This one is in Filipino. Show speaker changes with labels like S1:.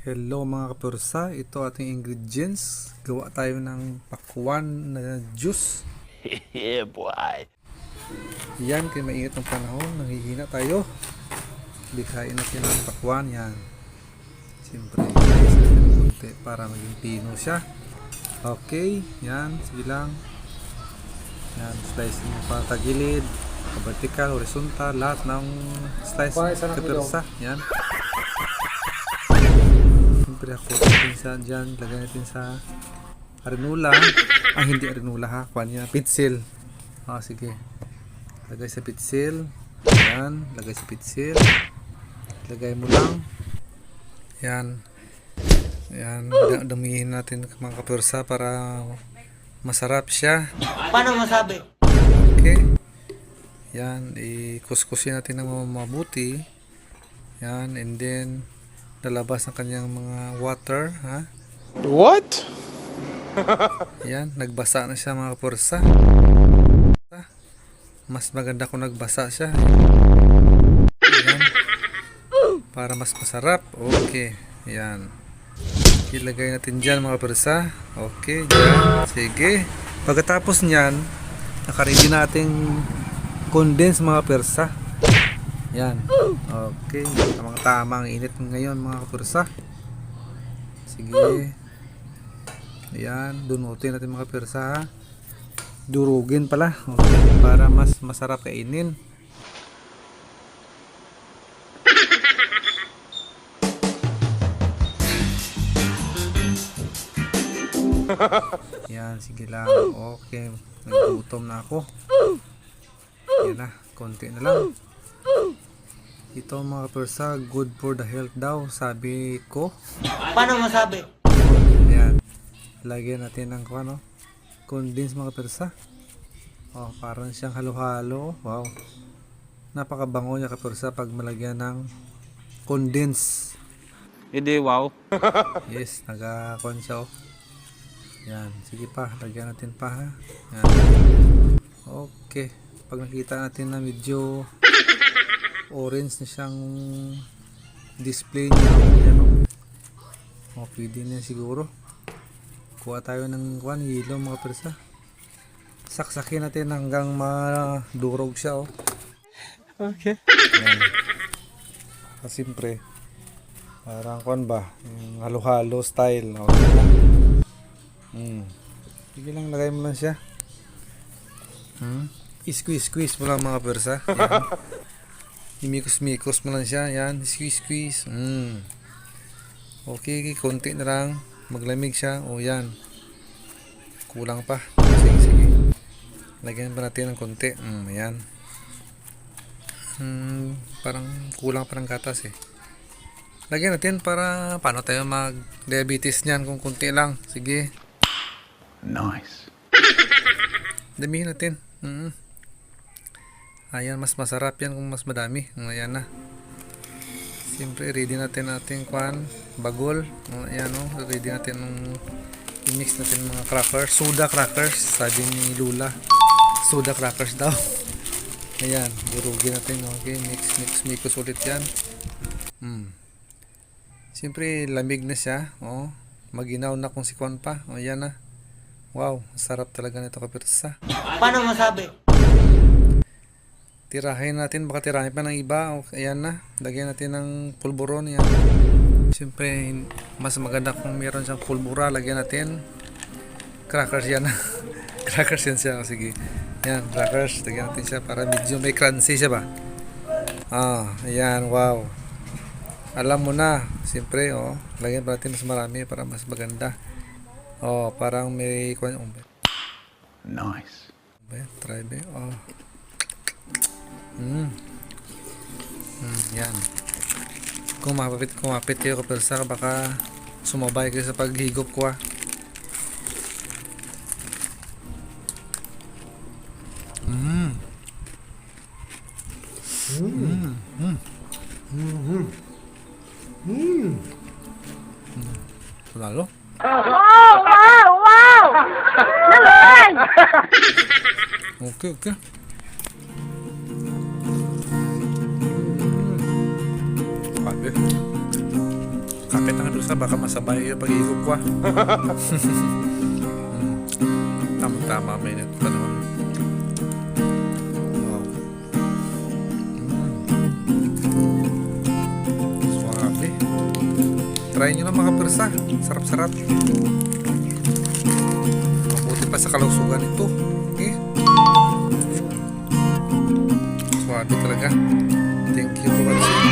S1: Hello mga kapursa, ito ating ingredients. Gawa tayo ng pakwan na juice.
S2: Yeah, boy.
S1: Yan, kaya mainit ng panahon, nanghihina tayo. Bighain natin ang pakwan, yan. Siyempre, slice natin ng konti para maging pino siya. Okay, yan, sige lang. Yan, slice mo para tagilid, vertical, horizontal, lahat ng slice kapursa. Yan. Siyempre ako natin sa dyan, lagay natin sa arinula. Hindi arinula ha, kuha niya, pitsil. Sige, lagay sa pitsil. Yan, lagay sa pitsil. Lagay mo lang. Yan. Yan, damihin natin mga kapursa para masarap siya.
S3: Paano masabi?
S1: Okay. Yan, ikuskusin natin ng mabuti. Yan, and then lalabas ang kanyang mga water, ha?
S2: What?
S1: Yan, nagbasa na siya mga kapursa. Mas maganda kung nagbasa siya. Yan. Para mas masarap. Okay. Yan. Ilagay natin dyan mga kapursa. Okay, dyan. Sige. Pagkatapos nyan, nakaready nating condense mga kapursa. Yan. Okay. Tamang-tamang init ngayon mga kapursa. Sige. Yan. Dunutin natin mga kapursa, ha? Durugin pala. Okay. Para mas masarap kainin. Yan. Sige lang. Okay. Nagutom na ako. Yan na. Konti na lang. Ito mga kapursa, good for the health daw, sabi ko.
S3: Paano masabi?
S1: Ayan. Lagyan natin ng condense mga kapursa. Parang siyang halo-halo. Wow. Napakabango niya kapursa pag malagyan ng condense.
S2: Hindi, wow.
S1: Yes, nagakon siya. Yan. Sige pa, lagyan natin pa, ha. Yan. Okay. Pag nakita natin na medyo orange na siyang display niya, pwede na siguro. Kuha tayo ng yelo mga persa. Saksakin natin hanggang madurog siya.
S2: Okay.
S1: Yan. Siyempre parang yung halo-halo style. Sige lang, lagay mo lang siya. Squeeze mo lang mga persa. Yan. Imikos-mikos mo lang siya. Yan, squeeze. Okay, konti na lang. Maglamig siya. Yan. Kulang pa. Sige. Lagyan pa natin ng konti. Ayan. Parang kulang pa ng gatas eh. Lagyan natin para paano tayo mag-diabetes niyan kung konti lang. Sige.
S2: Nice.
S1: Damihin natin. Ayan, mas masarap yan kung mas madami. Ayan na. Siyempre, ready natin bagol. Ayan ready natin i-mix natin mga crackers. Soda crackers, sabi ni Lula. Soda crackers daw. Ayan, durugin natin. Okay, mix ulit yan. Siyempre, lamig na siya. Maginaw na kung si Kwan pa. Ayan na. Wow, sarap talaga nito kapirsa.
S3: Paano masabi?
S1: Tirahin natin, baka tirahin pa ng iba. Ayan na, lagyan natin ng pulburon. Yan. Siyempre, mas maganda kung meron siyang pulbura. Lagyan natin crackers yan. Crackers yan siya. Sige, yan, crackers. Lagyan natin siya para medyo may crunchy siya ba. Ayan, wow. Alam mo na, siyempre, lagyan pa natin mas marami para mas maganda. Parang may
S2: Nice.
S1: try be. Yan. Kung kumapit kayo kapirsa, baka sumabay kayo sa paghigop ko. Lalo?
S4: Wow! Naman!
S1: Okay. Sabi. Kapit ang dusa, baka masabay yung pag-iikot ko ah. Tama-tama, may nito pa naman. Wow. Suwabe. Try nyo na mga persa. Sarap-sarap. Mabuti pa sa kalusugan ito. Eh. Suwabe talaga. Thank you for watching.